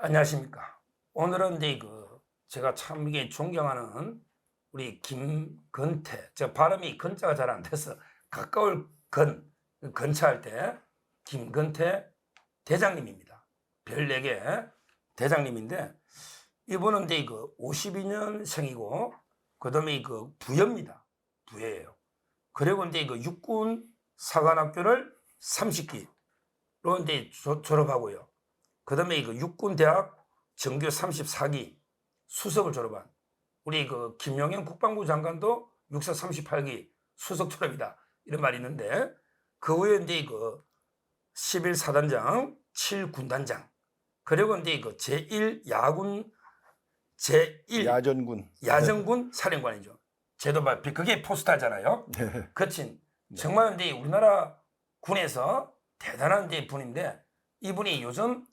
안녕하십니까. 오늘은 이제 제가 참 이게 존경하는 우리 김건태, 저 발음이 건자가 잘 안 돼서 가까울 건차할 때 김건태 대장님입니다. 별 4개 대장님인데 이분은 이제 52년생이고 그다음에 부여입니다. 부여예요. 그리고 이제 육군 사관학교를 30기로 이제 졸업하고요. 그다음에 육군대학 정규 34기 수석을 졸업한 우리 김용현 국방부 장관도 육사 38기 수석 졸업이다 이런 말이 있는데 그 후에 이제 11사단장, 7군단장 그리고 이제 제1야군 제1 야전군 사령관이죠. 제도 그게 포스터잖아요. 거친 정말 이제 우리나라 군에서 대단한 이제 분인데 이분이 요즘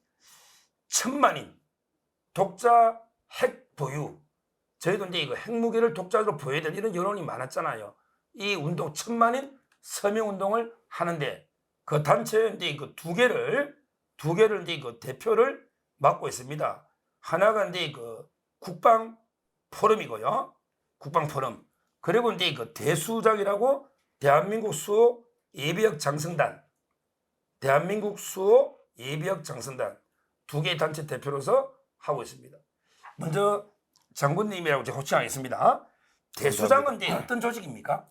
천만인 독자 핵 보유, 저희도 이제 핵무기를 독자적으로 보여야 되는 이런 여론이 많았잖아요. 이 운동 천만인 서명 운동을 하는데 그 단체에 이제 두 개를 이제 대표를 맡고 있습니다. 하나가 이제 국방 포럼이고요. 국방 포럼. 그리고 이제 대수장이라고 대한민국 수호 예비역 장성단, 대한민국 수호 예비역 장성단 두 개의 단체 대표로서 하고 있습니다. 먼저 장군님이라고 제가 호칭하겠습니다. 대수장은 이제 어떤 조직입니까?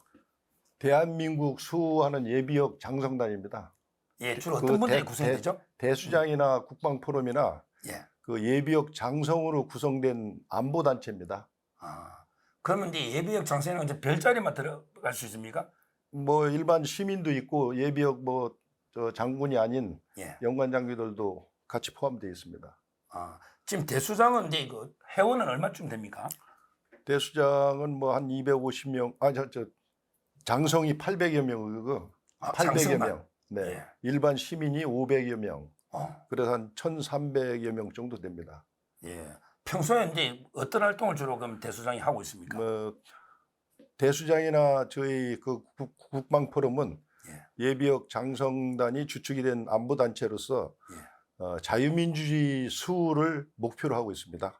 대한민국 수호하는 예비역 장성단입니다. 예, 주로 어떤 분들이 구성되죠? 대수장이나 국방포럼이나 예. 그 예비역 장성으로 구성된 안보 단체입니다. 그러면 이제 예비역 장성에는 이제 별자리만 들어갈 수 있습니까? 뭐 일반 시민도 있고 예비역 저 장군이 아닌 연관 장교들도 같이 포함되어 있습니다. 지금 대수장은 이제 회원은 얼마쯤 됩니까? 대수장은 뭐 한 250명, 장성이 800여 명이고 800여 명. 네. 예. 일반 시민이 500여 명. 그래서 한 1,300여 명 정도 됩니다. 예. 평소에 이제 어떤 활동을 주로 그럼 대수장이 하고 있습니까? 대수장이나 저희 국방 포럼은 예비역 장성단이 주축이 된 안보 단체로서 자유민주주의 수호를 목표로 하고 있습니다.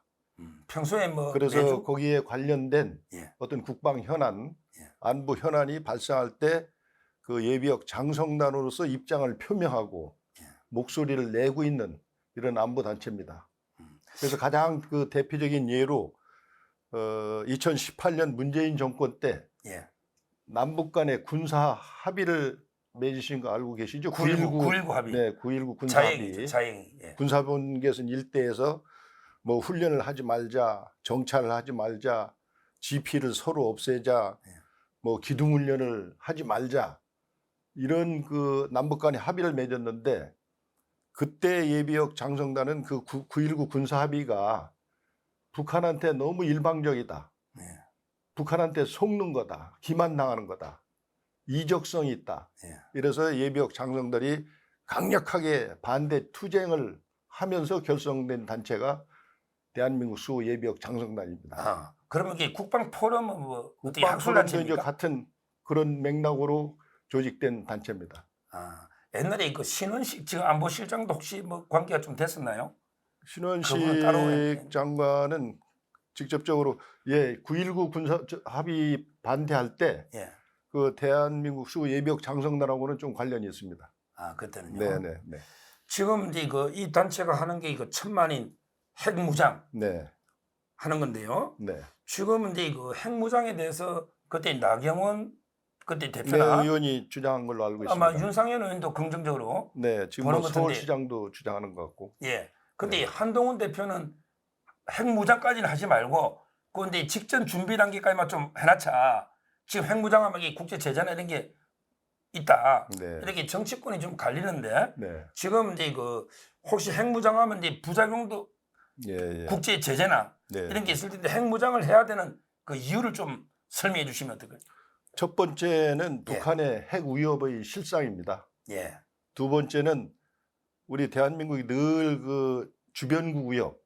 평소에 그래서 매주? 거기에 관련된 어떤 국방 현안, 안보 현안이 발생할 때 그 예비역 장성단으로서 입장을 표명하고 목소리를 내고 있는 이런 안보 단체입니다. 그래서 가장 그 대표적인 예로 2018년 문재인 정권 때 남북 간의 군사 합의를 맺으신 거 알고 계시죠? 9.19 합의. 네, 9.19 군사 합의. 자행. 군사분계선 일대에서 뭐 훈련을 하지 말자, 정찰을 하지 말자, GP를 서로 없애자, 뭐 기둥훈련을 하지 말자 이런 그 남북 간의 합의를 맺었는데 그때 예비역 장성단은 그 9.19 군사 합의가 북한한테 너무 일방적이다. 북한한테 속는 거다. 기만당하는 거다. 이적성이 있다. 이래서 예비역 장성들이 강력하게 반대 투쟁을 하면서 결성된 단체가 대한민국 수호 예비역 장성단입니다. 그러면 이게 국방 포럼은 뭐 어떻게 국방 포럼도 학술단체입니까? 이제 같은 그런 맥락으로 조직된 단체입니다. 옛날에 신원식 지금 안보실장도 혹시 뭐 관계가 좀 됐었나요? 신원식 장관은 직접적으로 9.19 군사 합의 반대할 때 그 대한민국 수호 예비역 장성단하고는 좀 관련이 있습니다. 그때는요. 네. 지금 이제 이 단체가 하는 게 천만인 핵무장 하는 건데요. 지금 이제 핵무장에 대해서 그때 나경원 그때 대표나 의원이 주장한 걸로 알고 있습니다. 아마 윤상현 의원도 긍정적으로 지금 뭐 서울시장도 주장하는 것 같고. 근데 한동훈 대표는 핵무장까지는 하지 말고 그런데 직전 준비 단계까지만 좀 해놨자. 지금 핵무장하면 국제 제재나 이런 게 있다. 이렇게 정치권이 좀 갈리는데 지금 이제 혹시 핵무장하면 이제 부작용도 국제 제재나 이런 게 있을 텐데 핵무장을 해야 되는 그 이유를 좀 설명해 주시면 어떨까요? 첫 번째는 북한의 핵 위협의 실상입니다. 두 번째는 우리 대한민국이 늘 그 주변국 위협,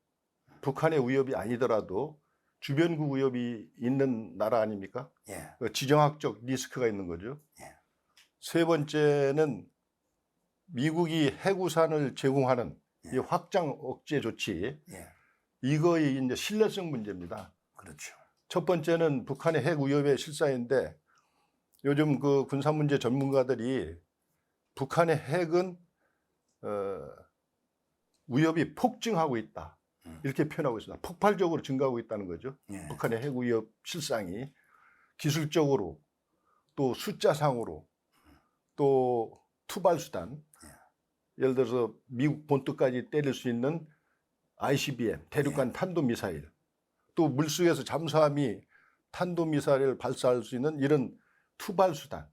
북한의 위협이 아니더라도 주변국 위협이 있는 나라 아닙니까? 지정학적 리스크가 있는 거죠. 세 번째는 미국이 핵우산을 제공하는 이 확장 억제 조치 예. 이거의 이제 신뢰성 문제입니다. 그렇죠. 첫 번째는 북한의 핵 위협의 실사인데 요즘 그 군사 문제 전문가들이 북한의 핵은 위협이 폭증하고 있다 이렇게 표현하고 있습니다. 폭발적으로 증가하고 있다는 거죠. 예. 북한의 핵 위협 실상이 기술적으로 또 숫자상으로 또 투발 수단 예를 들어서 미국 본토까지 때릴 수 있는 ICBM 대륙간 탄도미사일 또 물속에서 잠수함이 탄도미사일을 발사할 수 있는 이런 투발 수단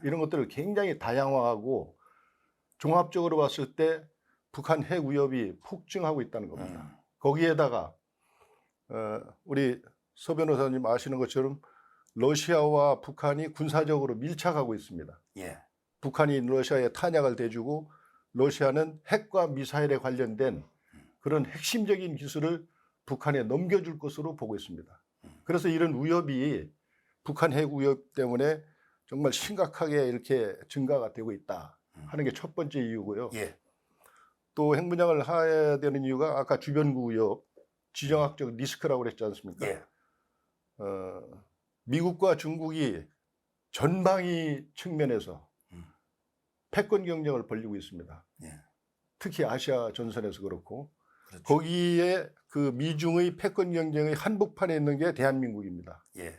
이런 것들을 굉장히 다양화하고 종합적으로 봤을 때 북한 핵 위협이 폭증하고 있다는 겁니다. 거기에다가 우리 서 변호사님 아시는 것처럼 러시아와 북한이 군사적으로 밀착하고 있습니다. 예. 북한이 러시아에 탄약을 대주고 러시아는 핵과 미사일에 관련된 그런 핵심적인 기술을 북한에 넘겨줄 것으로 보고 있습니다. 그래서 이런 위협이 북한 핵 위협 때문에 정말 심각하게 이렇게 증가가 되고 있다 하는 게 첫 번째 이유고요. 예. 또 핵무장을 해야 되는 이유가 아까 주변국 위협, 지정학적 리스크라고 그랬지 않습니까? 예. 미국과 중국이 전방위 측면에서 패권 경쟁을 벌이고 있습니다. 예. 특히 아시아 전선에서 그렇고 그렇죠. 거기에 그 미중의 패권 경쟁의 한복판에 있는 게 대한민국입니다. 예.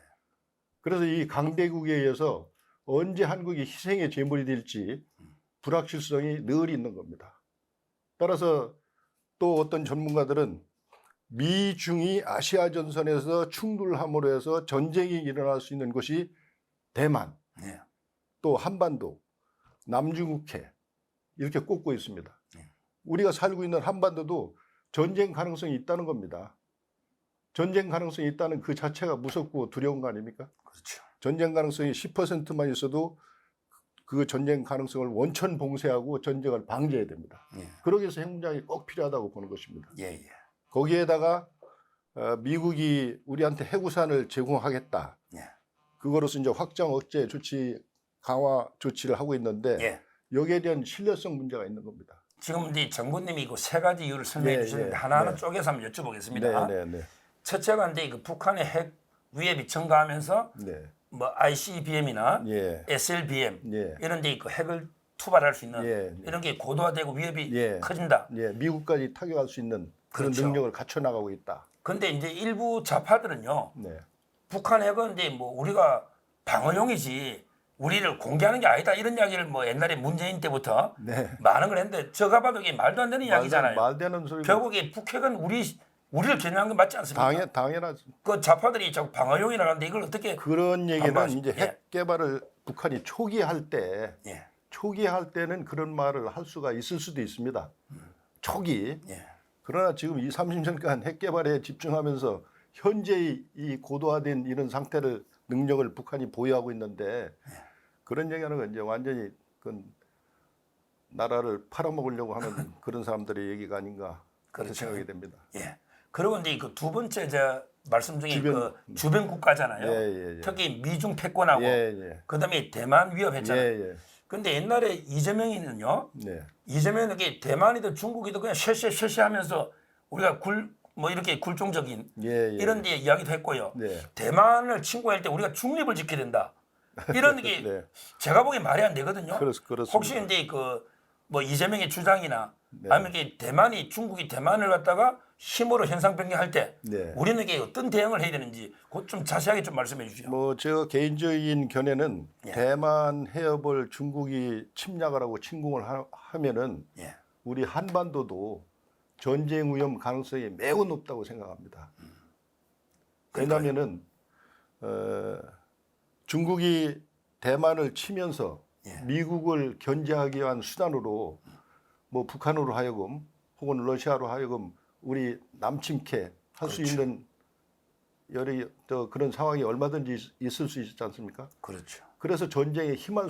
그래서 이 강대국에 의해서 언제 한국이 희생의 제물이 될지 불확실성이 늘 있는 겁니다. 따라서 또 어떤 전문가들은 미중이 아시아 전선에서 충돌함으로 해서 전쟁이 일어날 수 있는 곳이 대만, 예. 또 한반도, 남중국해 이렇게 꼽고 있습니다. 예. 우리가 살고 있는 한반도도 전쟁 가능성이 있다는 겁니다. 전쟁 가능성이 있다는 그 자체가 무섭고 두려운 거 아닙니까? 그렇죠. 전쟁 가능성이 10%만 있어도 그 전쟁 가능성을 원천 봉쇄하고 전쟁을 방지해야 됩니다. 예. 그러기 위해서 핵무장이 꼭 필요하다고 보는 것입니다. 예. 예. 거기에다가 미국이 우리한테 핵우산을 제공하겠다. 예. 그거로서 이제 확장 억제 조치 강화 조치를 하고 있는데 예. 여기에 대한 신뢰성 문제가 있는 겁니다. 지금 이제 정부님이 그 세 가지 이유를 설명해 네, 주셨는데 네, 하나하나 네. 쪼개서 한번 여쭤보겠습니다. 네, 네, 네. 첫째가 이제 그 북한의 핵 위협이 증가하면서 네. 뭐 ICBM이나 예. SLBM 예. 이런 데 그 핵을 투발할 수 있는 예. 이런 게 고도화되고 위협이 예. 커진다. 예, 미국까지 타격할 수 있는 그런 그렇죠. 능력을 갖춰 나가고 있다. 근데 이제 일부 좌파들은요. 네. 북한 핵은 이제 뭐 우리가 방어용이지 우리를 공개하는 게 아니다 이런 이야기를 뭐 옛날에 문재인 때부터 네. 많은 걸 했는데 제가 봐도 이게 말도 안 되는 이야기잖아요. 말되는 소리. 결국에 북핵은 우리를 겨냥한 건 맞지 않습니까? 당연하죠. 그 좌파들이 자꾸 방어용이라 하는데 이걸 어떻게 그런 얘기는 반박하시- 이제 핵 개발을 북한이 초기할 때 예. 초기할 때는 그런 말을 할 수가 있을 수도 있습니다. 초기. 예. 그러나 지금 20, 30년간 핵 개발에 집중하면서 현재의 이 고도화된 이런 상태를 능력을 북한이 보유하고 있는데 그런 얘기하는 건 이제 완전히 그 나라를 팔아먹으려고 하는 그런 사람들의 얘기가 아닌가 그렇게 그렇죠. 생각이 됩니다. 예. 그리고 이제 그 두 번째 저 말씀 중에 주변- 그 주변 국가잖아요. 예. 특히 미중 패권하고 예. 그다음에 대만 위협했잖아요. 예. 근데 옛날에 이재명이는요. 네. 이재명은 이게 대만이든 중국이든 그냥 쉐쉐쉐쉐하면서 우리가 뭐 이렇게 굴종적인 예. 이런 데 이야기도 했고요. 네. 대만을 친구할 때 우리가 중립을 지켜야 된다. 이런 게 네. 제가 보기엔 말이 안 되거든요. 그렇습니다. 혹시 이제 그 뭐 이재명의 주장이나 네. 아니면 이게 중국이 대만을 갖다가 힘으로 현상 변경할 때 네. 우리는 이게 어떤 대응을 해야 되는지 그것 좀 자세하게 좀 말씀해 주시죠. 뭐 제가 개인적인 견해는 예. 대만 해협을 중국이 침략을 하고 침공을 하면은 예. 우리 한반도도 전쟁 위험 가능성이 매우 높다고 생각합니다. 왜냐하면은 중국이 대만을 치면서 예. 미국을 견제하기 위한 수단으로 뭐 북한으로 하여금 혹은 러시아로 하여금 우리 남침케 할 수 그렇죠. 있는 여러 그런 상황이 얼마든지 있을 수 있지 않습니까? 그렇죠. 그래서 전쟁에 힘을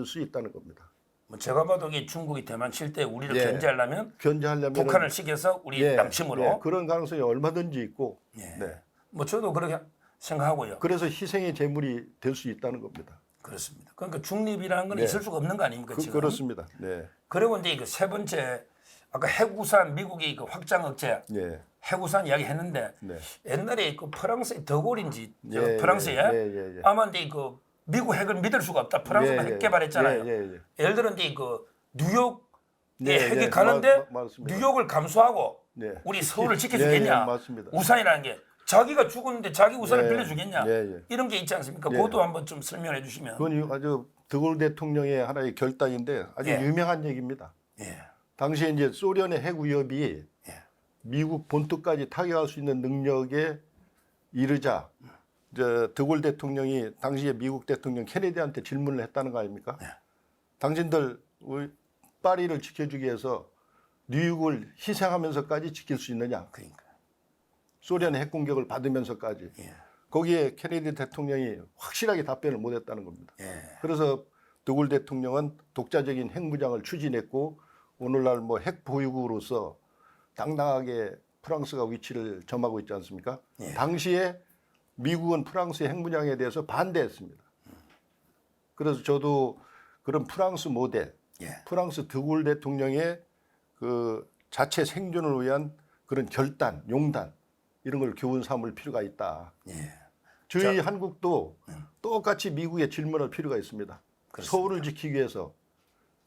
수 있다는 겁니다. 뭐 제가 봐도 이게 중국이 대만 칠 때 우리를 예. 견제하려면 견제하려면 북한을 시켜서 우리 남침으로 그런 가능성이 얼마든지 있고 예. 네. 뭐 저도 그렇게 생각하고요. 그래서 희생의 제물이 될 수 있다는 겁니다. 그렇습니다. 그러니까 중립이라는 건 네. 있을 수가 없는 거 아닙니까 지금? 그렇습니다. 네. 그리고 이제 그 세 번째 아까 핵우산 미국이 그 확장 억제 예. 핵우산 이야기 했는데 네. 옛날에 그 프랑스의 더골인지 예, 프랑스에 예. 아마 근데 그 미국 핵을 믿을 수가 없다. 프랑스가 핵 개발했잖아요. 예를 들어 이제 그 뉴욕 핵이 가는데 뉴욕을 감수하고 우리 서울을 지켜주겠냐? 맞습니다. 우산이라는 게 자기가 죽었는데 자기 우산을 빌려주겠냐? 이런 게 있지 않습니까? 그것도 한번 좀 설명해 주시면. 그건 아주 드골 대통령의 하나의 결단인데 아주 유명한 얘기입니다. 당시에 이제 소련의 핵 위협이 미국 본토까지 타격할 수 있는 능력에 이르자 드골 대통령이 당시에 미국 대통령 케네디한테 질문을 했다는 거 아닙니까? 당신들 우리 파리를 지켜주기 위해서 뉴욕을 희생하면서까지 지킬 수 있느냐? 그러니까. 소련의 핵 공격을 받으면서까지. 거기에 케네디 대통령이 확실하게 답변을 못했다는 겁니다. 그래서 드골 대통령은 독자적인 핵무장을 추진했고 오늘날 뭐 핵 보유국으로서 당당하게 프랑스가 위치를 점하고 있지 않습니까? 당시에 미국은 프랑스의 핵무장에 대해서 반대했습니다. 그래서 저도 그런 프랑스 모델, 프랑스 드골 대통령의 그 자체 생존을 위한 그런 결단, 용단 이런 걸 교훈 삼을 필요가 있다. 저희 한국도 똑같이 미국에 질문할 필요가 있습니다. 그렇습니다. 서울을 지키기 위해서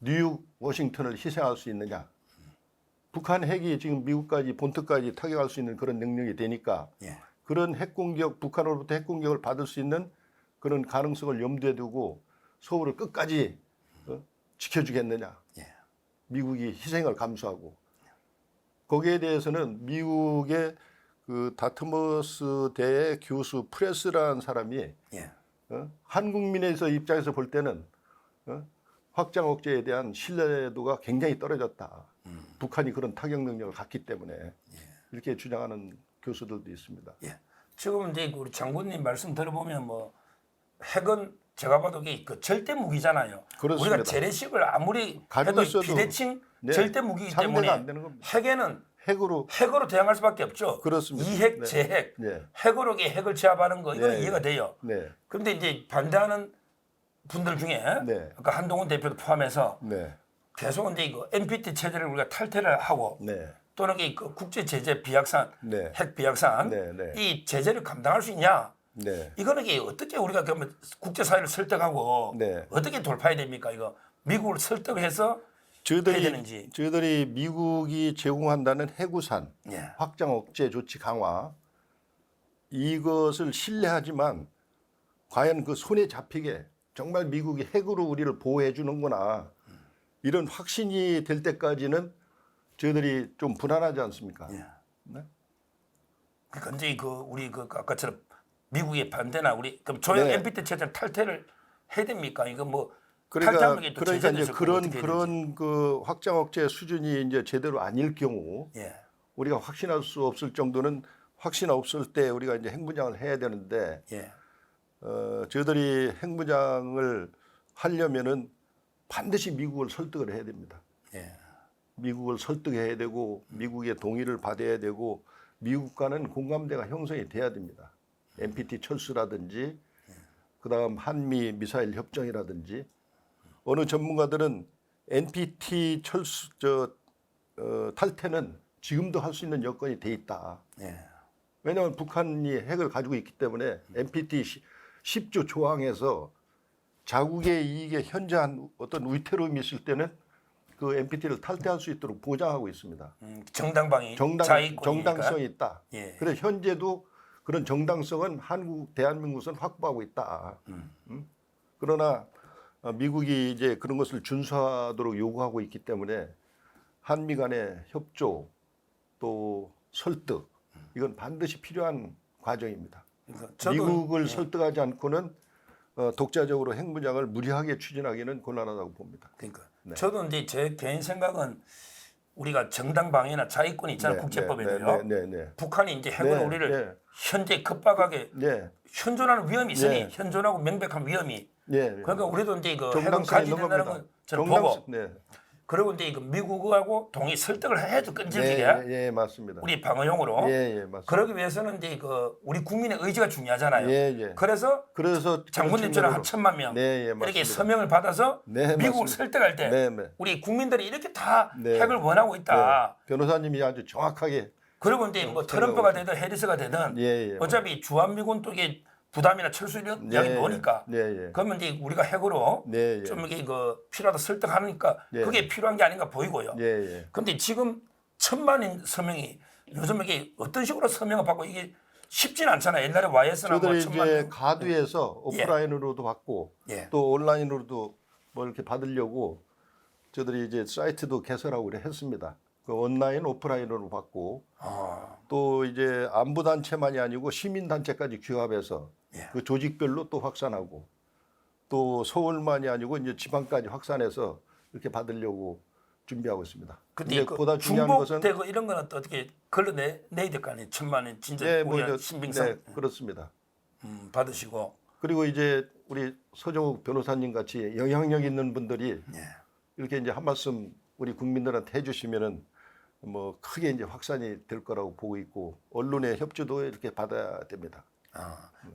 뉴욕, 워싱턴을 희생할 수 있느냐? 북한 핵이 지금 미국까지 본토까지 타격할 수 있는 그런 능력이 되니까 그런 핵 공격, 북한으로부터 핵 공격을 받을 수 있는 그런 가능성을 염두에 두고 서울을 끝까지 지켜주겠느냐? 미국이 희생을 감수하고 거기에 대해서는 미국의 그 다트머스 대 교수 프레스라는 사람이 한국민에서 입장에서 볼 때는 확장 억제에 대한 신뢰도가 굉장히 떨어졌다. 북한이 그런 타격 능력을 갖기 때문에 이렇게 주장하는 교수들도 있습니다. 지금 이제 우리 장군님 말씀 들어보면 뭐 핵은 제가 봐도 이게 그 절대 무기잖아요. 그렇습니다. 우리가 재래식을 아무리 가지고 해도 있어도 비대칭 절대 무기이기 때문에 안 되는 겁니다. 핵에는 핵으로 대항할 수밖에 없죠. 그렇습니다. 이핵, 재핵, 핵으로 핵을 제압하는 거 이거는 이해가 돼요. 그런데 이제 반대하는 분들 중에 아까 한동훈 대표도 포함해서 계속 이제 이거 NPT 체제를 우리가 탈퇴를 하고 또는 이 그 국제 제재 비약산, 핵 비약산 이 제재를 감당할 수 있냐? 이거는 이게 어떻게 우리가 그러면 국제 사회를 설득하고 어떻게 돌파해야 됩니까? 이거 미국을 설득해서 해야 되는지. 저희들이 미국이 제공한다는 해구산 확장 억제 조치 강화 이것을 신뢰하지만 과연 그 손에 잡히게 정말 미국이 핵으로 우리를 보호해 주는구나 이런 확신이 될 때까지는 저희들이 좀 불안하지 않습니까? 그러니까 이제 그 우리 그 아까처럼 미국의 반대나 우리 그럼 조약 NPT 체제를 탈퇴를 해야 됩니까? 이거 뭐 그러니까 이제 그런 그 확장 억제 수준이 이제 제대로 아닐 경우 우리가 확신할 수 없을 정도는 확신 없을 때 우리가 이제 핵무장을 해야 되는데 저희들이 핵무장을 하려면은 반드시 미국을 설득을 해야 됩니다. 미국을 설득해야 되고 미국의 동의를 받아야 되고 미국과는 공감대가 형성이 돼야 됩니다. NPT 철수라든지 그다음 한미 미사일 협정이라든지 어느 전문가들은 NPT 철수 탈퇴는 지금도 할 수 있는 여건이 돼 있다. 왜냐하면 북한이 핵을 가지고 있기 때문에 NPT 10조 조항에서 자국의 이익에 현저한 어떤 위태로움이 있을 때는 그 NPT를 탈퇴할 수 있도록 보장하고 있습니다. 정당방위, 정당성이 있다. 그래서 현재도 그런 정당성은 대한민국은 확보하고 있다. 그러나 미국이 이제 그런 것을 준수하도록 요구하고 있기 때문에 한미 간의 협조 또 설득 이건 반드시 필요한 과정입니다. 그러니까 미국을 설득하지 않고는 독자적으로 핵무장을 무리하게 추진하기는 곤란하다고 봅니다. 그러니까 저도 이제 제 개인 생각은 우리가 정당방위나 자위권이 있잖아요. 국제법에도요. 북한이 이제 핵으로 우리를 현재 급박하게 현존하는 위험이 있으니 현존하고 명백한 위험이 그러니까 우리도 이제 그 핵을 가지게 된다는 건 저는 보고 그리고 이제 이거 미국하고 동의 설득을 해야죠 끈질기게. 예, 맞습니다. 우리 방어용으로. 예, 맞습니다. 그러기 위해서는 이제 그 우리 국민의 의지가 중요하잖아요. 예. 그래서 장군님처럼 한 1,000만 명 이렇게 맞습니다. 서명을 받아서 미국을 맞습니다. 설득할 때 우리 국민들이 이렇게 다 핵을 원하고 있다. 변호사님이 아주 정확하게. 그리고 이제 뭐 트럼프가 되든 해리스가 되든 어차피 주한미군 쪽에 부담이나 철수 이런 이야기 나오니까 그러면 이제 우리가 핵으로 좀 이게 그 필요하다 설득하니까 그게 필요한 게 아닌가 보이고요. 그런데 지금 1,000만인 서명이 요즘 이게 어떤 식으로 서명을 받고 이게 쉽진 않잖아요. 옛날에 YS나 뭐 저들이 1,000만 이제 가두에서 오프라인으로도 받고 또 온라인으로도 뭐 이렇게 받으려고 저들이 이제 사이트도 개설하고 그래 했습니다. 그 온라인 오프라인으로 받고 또 이제 안보 단체만이 아니고 시민 단체까지 규합해서 그 조직별로 또 확산하고 또 서울만이 아니고 이제 지방까지 확산해서 이렇게 받으려고 준비하고 있습니다. 근데 그 보다 중요한 것은 중복되고 이런 거는 또 어떻게 걸러내야 될 거 아니에요. 1,000만원 진짜 우리 신빙성 그렇습니다. 받으시고 그리고 이제 우리 서정욱 변호사님 같이 영향력 있는 분들이 이렇게 이제 한 말씀 우리 국민들한테 해주시면은 뭐 크게 이제 확산이 될 거라고 보고 있고 언론의 협조도 이렇게 받아야 됩니다.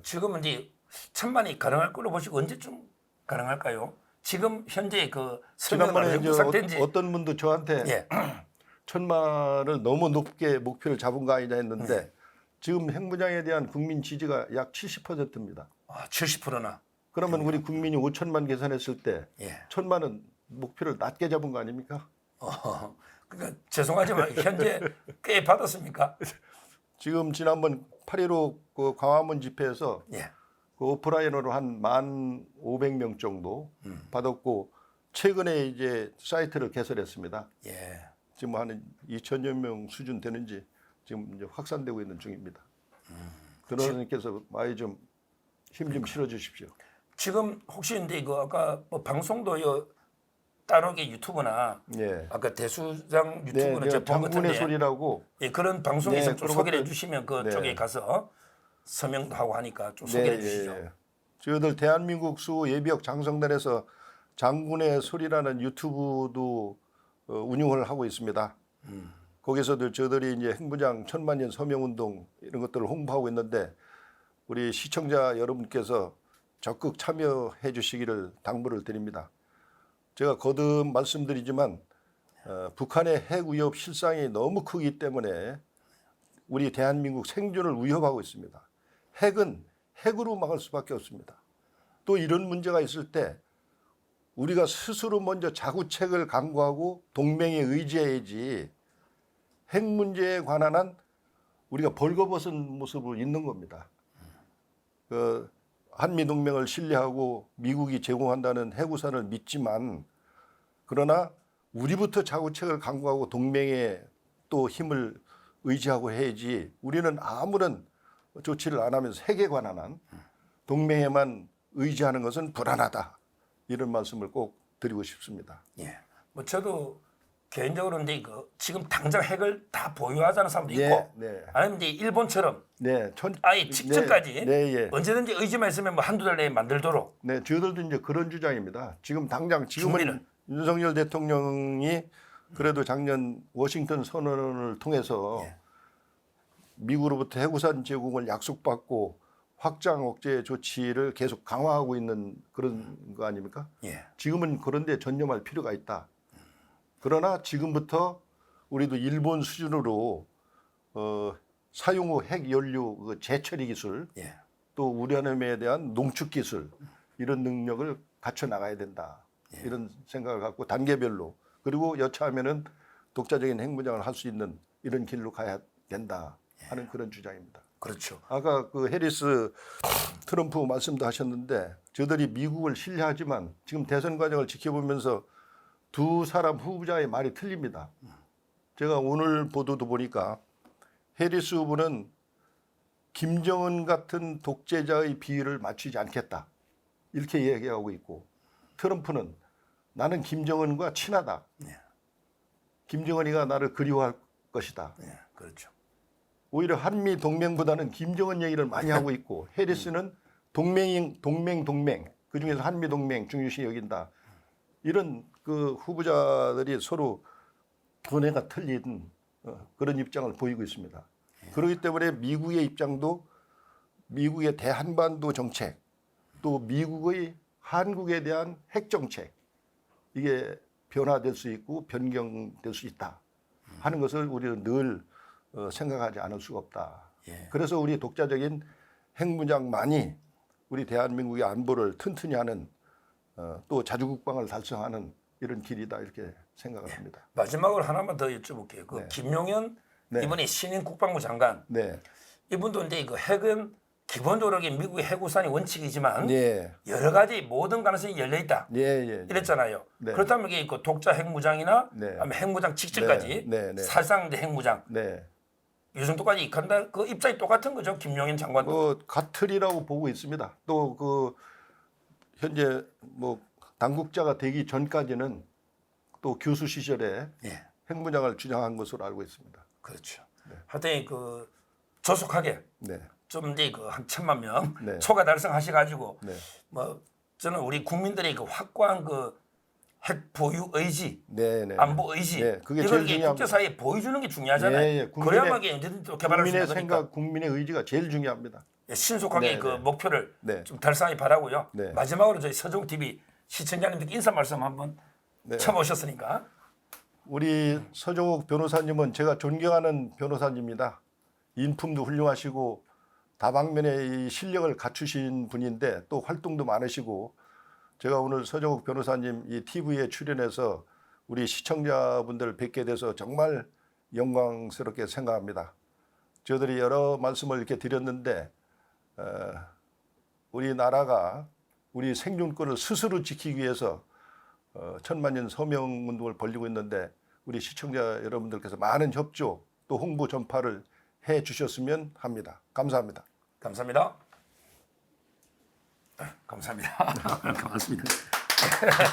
지금은 이제 1,000만이 가능할 걸로 보시고 언제쯤 가능할까요? 지금 현재 그 지난번에 이제 어떤 분도 저한테 1,000만을 너무 높게 목표를 잡은 거 아니냐 했는데 지금 핵무장에 대한 국민 지지가 약 70%입니다. 70%나. 그러면 우리 국민이 5천만 계산했을 때 1,000만은 목표를 낮게 잡은 거 아닙니까? 그러니까 죄송하지만 현재 꽤 받았습니까? 지금 지난번 8.15 그 광화문 집회에서 그 오프라인으로 한 1,500명 정도 받았고 최근에 이제 사이트를 개설했습니다. 지금 한 2,000여 명 수준 되는지 지금 이제 확산되고 있는 중입니다. 변호사님께서 많이 좀 힘 좀 실어 주십시오. 지금 혹시 근데 이거 아까 뭐 방송도요 따로 유튜브나 아까 대수장 유튜브는 제가 본 것 같은데 소리라고 그런 방송에서 좀 소개를 해주시면 그쪽에 가서 서명도 하고 하니까 좀 소개해 주시죠. 저희들 대한민국 수 예비역 장성단에서 장군의 소리라는 유튜브도 운영을 하고 있습니다. 거기서도 저희들이 이제 핵무장 1,000만 년 서명운동 이런 것들을 홍보하고 있는데 우리 시청자 여러분께서 적극 참여해 주시기를 당부를 드립니다. 제가 거듭 말씀드리지만 북한의 핵 위협 실상이 너무 크기 때문에 우리 대한민국 생존을 위협하고 있습니다. 핵은 핵으로 막을 수밖에 없습니다. 또 이런 문제가 있을 때 우리가 스스로 먼저 자구책을 강구하고 동맹에 의지해야지 핵 문제에 관한 한 우리가 벌거벗은 모습으로 있는 겁니다. 그 한미동맹을 신뢰하고 미국이 제공한다는 핵우산을 믿지만 그러나 우리부터 자구책을 강구하고 동맹에 또 힘을 의지하고 해야지 우리는 아무런 조치를 안 하면서 핵에 관한 한 동맹에만 의지하는 것은 불안하다. 이런 말씀을 꼭 드리고 싶습니다. 뭐 저도 개인적으로 근데 지금 당장 핵을 다 보유하자는 사람도 있고 아니면 이제 일본처럼 아예 직전까지 언제든지 의지만 있으면 뭐 한두 달 내에 만들도록. 저희들도 이제 그런 주장입니다. 지금은 윤석열 대통령이 그래도 작년 워싱턴 선언을 통해서 미국으로부터 핵우산 제공을 약속받고 확장 억제 조치를 계속 강화하고 있는 그런 거 아닙니까? 지금은 그런 데 전념할 필요가 있다. 그러나 지금부터 우리도 일본 수준으로 사용 후 핵 연료 재처리 기술 또 우려냄에 대한 농축 기술 이런 능력을 갖춰 나가야 된다. 이런 생각을 갖고 단계별로 그리고 여차하면은 독자적인 핵무장을 할 수 있는 이런 길로 가야 된다 하는 그런 주장입니다. 그렇죠. 아까 그 해리스 트럼프 말씀도 하셨는데 저들이 미국을 신뢰하지만 지금 대선 과정을 지켜보면서 두 사람 후보자의 말이 틀립니다. 제가 오늘 보도도 보니까 해리스 후보는 김정은 같은 독재자의 비율을 맞추지 않겠다. 이렇게 얘기하고 있고 트럼프는 나는 김정은과 친하다. 김정은이가 나를 그리워할 것이다. 그렇죠. 오히려 한미 동맹보다는 김정은 얘기를 많이 하고 있고 해리스는 동맹 그중에서 한미 동맹 중요시 여긴다. 이런 그 후보자들이 서로 견해가 틀린 그런 입장을 보이고 있습니다. 그렇기 때문에 미국의 입장도 미국의 대한반도 정책, 또 미국의 한국에 대한 핵 정책, 이게 변화될 수 있고 변경될 수 있다 하는 것을 우리는 늘 생각하지 않을 수가 없다. 예. 그래서 우리 독자적인 핵무장만이 우리 대한민국의 안보를 튼튼히 하는 또 자주국방을 달성하는 이런 길이다 이렇게 생각을 합니다. 마지막으로 하나만 더 여쭤볼게요. 그 네. 김용현 네. 이번에 신임 국방부 장관 네, 이분도 이제 그 핵은 기본적으로 미국의 핵우산이 원칙이지만 네, 여러 가지 모든 가능성이 열려 있다. 예. 이랬잖아요. 네. 그렇다면 이게 그 독자 핵무장이나 네. 아니면 핵무장 직전까지 네. 사실상 이제 핵무장 네. 이 정도까지 간다. 그 입장이 똑같은 거죠. 김용현 장관도. 뭐 같으리라고 보고 있습니다. 또 그 현재 뭐 당국자가 되기 전까지는 또 교수 시절에 예. 핵무장을 주장한 것으로 알고 있습니다. 그렇죠. 하여튼 그 조속하게 네, 좀 이제 그 한 1,000만 명 네. 초과 달성하셔가지고 네, 뭐 저는 우리 국민들의 그 확고한 그 핵 보유 의지, 네. 안보 의지 네, 그게 이걸 제일 이게 중요합니다. 국제사회에 보여주는 게 중요하잖아요. 예, 그래야만 이게 언제든지 또 개발할 수 국민의 있는 거니까 생각, 국민의 의지가 제일 중요합니다. 신속하게 네, 그 네. 목표를 네. 좀 달성하기 바라고요. 네. 마지막으로 저희 서종 TV 시청자님들께 인사 말씀 한번 네. 처음 오셨으니까. 우리 서종욱 변호사님은 제가 존경하는 변호사님입니다. 인품도 훌륭하시고 다방면의 이 실력을 갖추신 분인데 또 활동도 많으시고 제가 오늘 서종욱 변호사님 이 TV에 출연해서 우리 시청자분들 뵙게 돼서 정말 영광스럽게 생각합니다. 저희들이 여러 말씀을 이렇게 드렸는데 우리나라가 우리 생존권을 스스로 지키기 위해서 천만년 서명운동을 벌이고 있는데 우리 시청자 여러분들께서 많은 협조 또 홍보 전파를 해 주셨으면 합니다. 감사합니다. 감사합니다. 감사합니다. 고맙습니다.